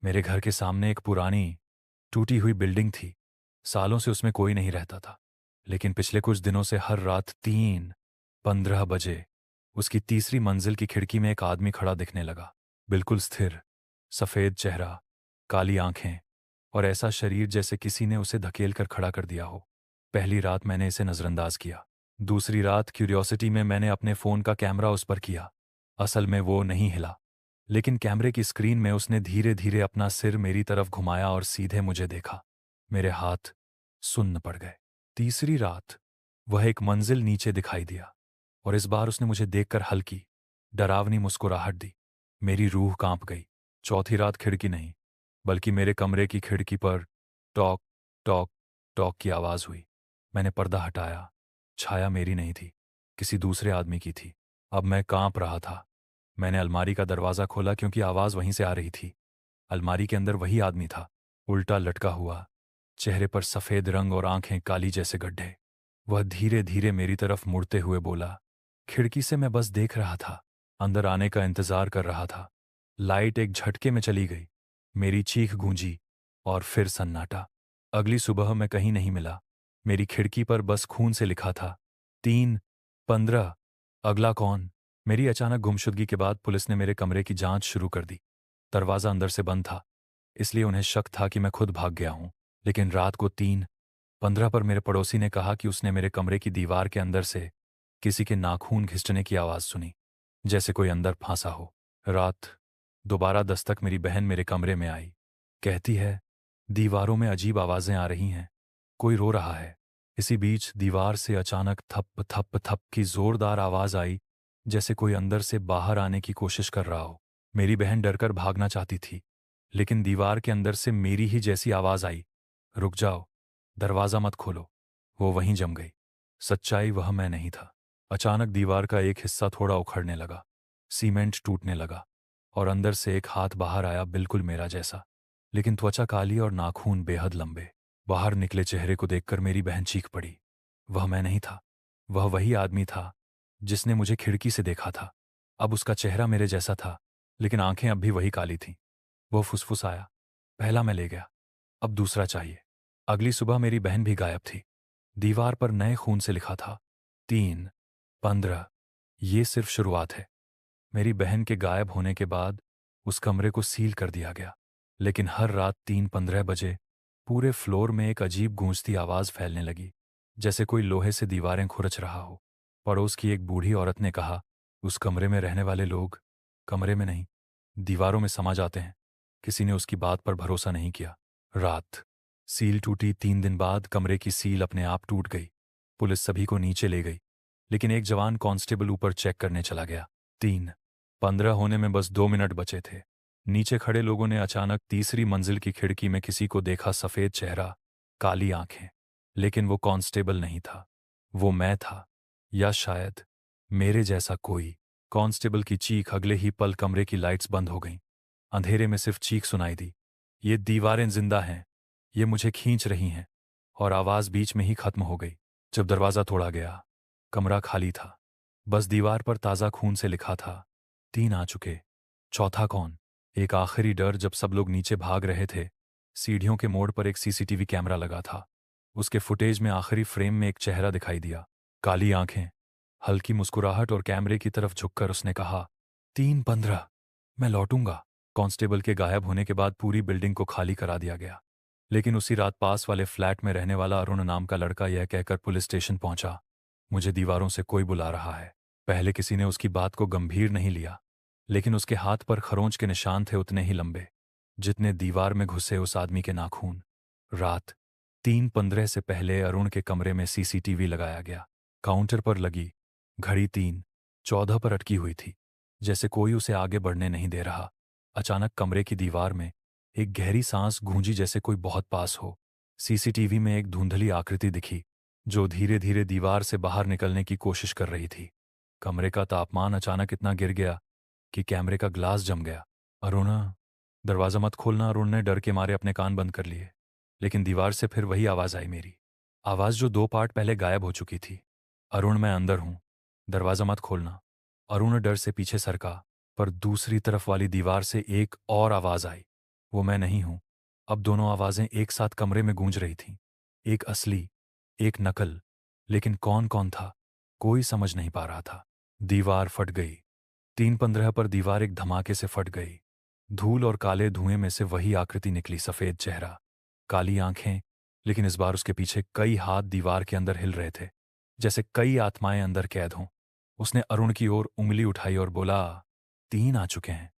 मेरे घर के सामने एक पुरानी टूटी हुई बिल्डिंग थी। सालों से उसमें कोई नहीं रहता था, लेकिन पिछले कुछ दिनों से हर रात 3:15 बजे उसकी तीसरी मंजिल की खिड़की में एक आदमी खड़ा दिखने लगा। बिल्कुल स्थिर, सफ़ेद चेहरा, काली आंखें और ऐसा शरीर जैसे किसी ने उसे धकेल कर खड़ा कर दिया हो। पहली रात मैंने इसे नज़रअंदाज किया। दूसरी रात क्यूरियोसिटी में मैंने अपने फ़ोन का कैमरा उस पर किया। असल में वो नहीं हिला, लेकिन कैमरे की स्क्रीन में उसने धीरे धीरे अपना सिर मेरी तरफ घुमाया और सीधे मुझे देखा। मेरे हाथ सुन्न पड़ गए। तीसरी रात वह एक मंजिल नीचे दिखाई दिया और इस बार उसने मुझे देखकर हल्की, डरावनी मुस्कुराहट दी। मेरी रूह कांप गई। चौथी रात खिड़की नहीं, बल्कि मेरे कमरे की खिड़की पर टॉक टॉक टॉक की आवाज़ हुई। मैंने पर्दा हटाया। छाया मेरी नहीं थी, किसी दूसरे आदमी की थी। अब मैं कांप रहा था। मैंने अलमारी का दरवाज़ा खोला क्योंकि आवाज़ वहीं से आ रही थी। अलमारी के अंदर वही आदमी था, उल्टा लटका हुआ, चेहरे पर सफ़ेद रंग और आंखें काली जैसे गड्ढे। वह धीरे धीरे मेरी तरफ मुड़ते हुए बोला, खिड़की से मैं बस देख रहा था, अंदर आने का इंतज़ार कर रहा था। लाइट एक झटके में चली गई। मेरी चीख गूंजी और फिर सन्नाटा। अगली सुबह मैं कहीं नहीं मिला। मेरी खिड़की पर बस खून से लिखा था, 3:15। अगला कौन? मेरी अचानक गुमशुदगी के बाद पुलिस ने मेरे कमरे की जांच शुरू कर दी। दरवाज़ा अंदर से बंद था, इसलिए उन्हें शक था कि मैं खुद भाग गया हूं। लेकिन रात को 3:15 पर मेरे पड़ोसी ने कहा कि उसने मेरे कमरे की दीवार के अंदर से किसी के नाखून घिसटने की आवाज़ सुनी, जैसे कोई अंदर फांसा हो। रात दोबारा दस्तक मेरी बहन मेरे कमरे में आई। कहती है, दीवारों में अजीब आवाज़ें आ रही हैं, कोई रो रहा है। इसी बीच दीवार से अचानक थप थप थप की जोरदार आवाज़ आई, जैसे कोई अंदर से बाहर आने की कोशिश कर रहा हो। मेरी बहन डरकर भागना चाहती थी, लेकिन दीवार के अंदर से मेरी ही जैसी आवाज़ आई, रुक जाओ, दरवाज़ा मत खोलो। वो वहीं जम गई। सच्चाई वह मैं नहीं था। अचानक दीवार का एक हिस्सा थोड़ा उखड़ने लगा, सीमेंट टूटने लगा और अंदर से एक हाथ बाहर आया, बिल्कुल मेरा जैसा, लेकिन त्वचा काली और नाखून बेहद लंबे। बाहर निकले चेहरे को देखकर मेरी बहन चीख पड़ी। वह मैं नहीं था, वह वही आदमी था जिसने मुझे खिड़की से देखा था। अब उसका चेहरा मेरे जैसा था, लेकिन आंखें अब भी वही काली थीं। वो फुसफुसाया, पहला मैं ले गया, अब दूसरा चाहिए। अगली सुबह मेरी बहन भी गायब थी। दीवार पर नए खून से लिखा था, 3:15। ये सिर्फ शुरुआत है। मेरी बहन के गायब होने के बाद उस कमरे को सील कर दिया गया, लेकिन हर रात 3:15 बजे पूरे फ्लोर में एक अजीब गूंजती आवाज़ फैलने लगी, जैसे कोई लोहे से दीवारें खुरच रहा हो। पड़ोस की एक बूढ़ी औरत ने कहा, उस कमरे में रहने वाले लोग कमरे में नहीं, दीवारों में समा जाते हैं। किसी ने उसकी बात पर भरोसा नहीं किया। रात सील टूटी। 3 दिन बाद कमरे की सील अपने आप टूट गई। पुलिस सभी को नीचे ले गई, लेकिन एक जवान कांस्टेबल ऊपर चेक करने चला गया। 3:15 होने में बस 2 मिनट बचे थे। नीचे खड़े लोगों ने अचानक तीसरी मंजिल की खिड़की में किसी को देखा, सफ़ेद चेहरा, काली आंखें। लेकिन वो कांस्टेबल नहीं था, वो मैं था, या शायद मेरे जैसा कोई। कांस्टेबल की चीख अगले ही पल कमरे की लाइट्स बंद हो गईं। अंधेरे में सिर्फ चीख सुनाई दी, ये दीवारें जिंदा हैं, ये मुझे खींच रही हैं। और आवाज़ बीच में ही खत्म हो गई। जब दरवाज़ा तोड़ा गया, कमरा खाली था। बस दीवार पर ताज़ा खून से लिखा था, 3 आ चुके, चौथा कौन? एक आखिरी डर। जब सब लोग नीचे भाग रहे थे, सीढ़ियों के मोड़ पर एक सीसीटीवी कैमरा लगा था। उसके फुटेज में आखिरी फ्रेम में एक चेहरा दिखाई दिया, काली आंखें, हल्की मुस्कुराहट, और कैमरे की तरफ झुककर उसने कहा, 3:15, मैं लौटूंगा। कांस्टेबल के गायब होने के बाद पूरी बिल्डिंग को खाली करा दिया गया, लेकिन उसी रात पास वाले फ्लैट में रहने वाला अरुण नाम का लड़का यह कहकर पुलिस स्टेशन पहुंचा, मुझे दीवारों से कोई बुला रहा है। पहले किसी ने उसकी बात को गंभीर नहीं लिया, लेकिन उसके हाथ पर खरोंच के निशान थे, उतने ही लंबे जितने दीवार में घुसे उस आदमी के नाखून। रात 3:15 से पहले अरुण के कमरे में सीसीटीवी लगाया गया। काउंटर पर लगी घड़ी 3:14 पर अटकी हुई थी, जैसे कोई उसे आगे बढ़ने नहीं दे रहा। अचानक कमरे की दीवार में एक गहरी सांस गूंजी, जैसे कोई बहुत पास हो। सीसीटीवी में एक धुंधली आकृति दिखी, जो धीरे धीरे दीवार से बाहर निकलने की कोशिश कर रही थी। कमरे का तापमान अचानक इतना गिर गया कि कैमरे का ग्लास जम गया। अरुण, दरवाज़ा मत खोलना। अरुण ने डर के मारे अपने कान बंद कर लिए, लेकिन दीवार से फिर वही आवाज़ आई, मेरी आवाज़ जो 2 पार्ट पहले गायब हो चुकी थी। अरुण, मैं अंदर हूँ, दरवाज़ा मत खोलना। अरुण डर से पीछे सरका, पर दूसरी तरफ वाली दीवार से एक और आवाज़ आई, वो मैं नहीं हूं। अब दोनों आवाजें एक साथ कमरे में गूंज रही थीं। एक असली, एक नकल। लेकिन कौन कौन था, कोई समझ नहीं पा रहा था। दीवार फट गई। 3:15 पर दीवार एक धमाके से फट गई। धूल और काले धुएं में से वही आकृति निकली, सफेद चेहरा, काली आंखें, लेकिन इस बार उसके पीछे कई हाथ दीवार के अंदर हिल रहे थे, जैसे कई आत्माएं अंदर कैद हों। उसने अरुण की ओर उंगली उठाई और बोला, 3 आ चुके हैं।